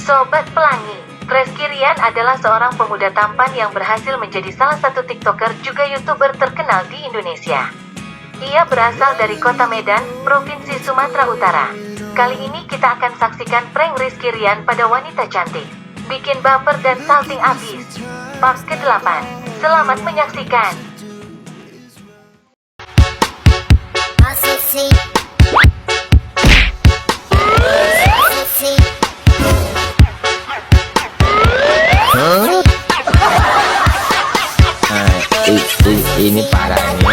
Sobat Pelangi, Reski Rian adalah seorang pemuda tampan yang berhasil menjadi salah satu TikToker juga YouTuber terkenal di Indonesia. Ia berasal dari kota Medan, Provinsi Sumatera Utara. Kali ini kita akan saksikan prank Reski Rian pada wanita cantik. Bikin baper dan salting abis. Part ke-8. Selamat menyaksikan. Ini parahnya.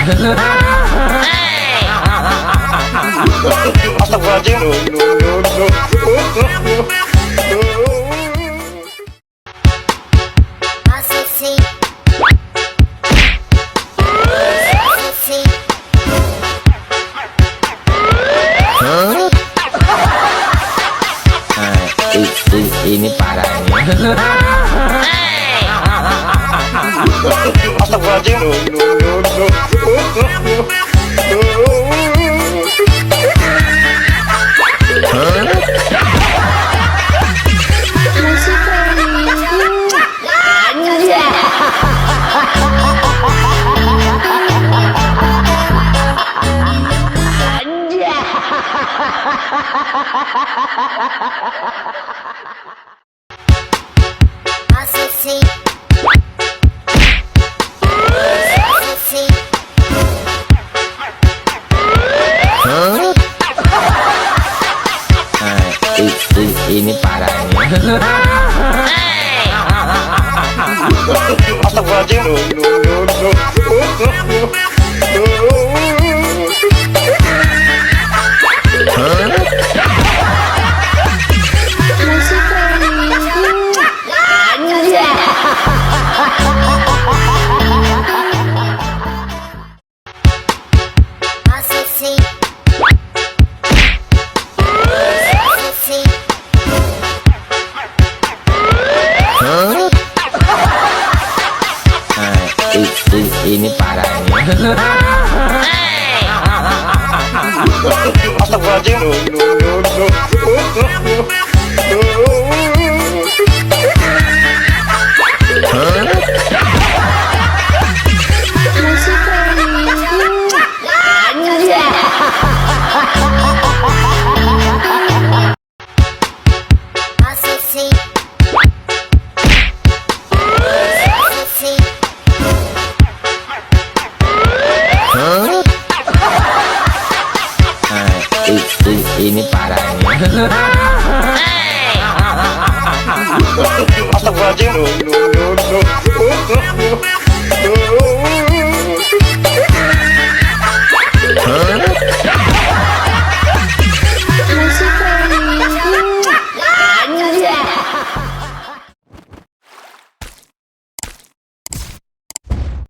Ini parahnya. Ini parahnya. Ini parahnya. Ini parahnya.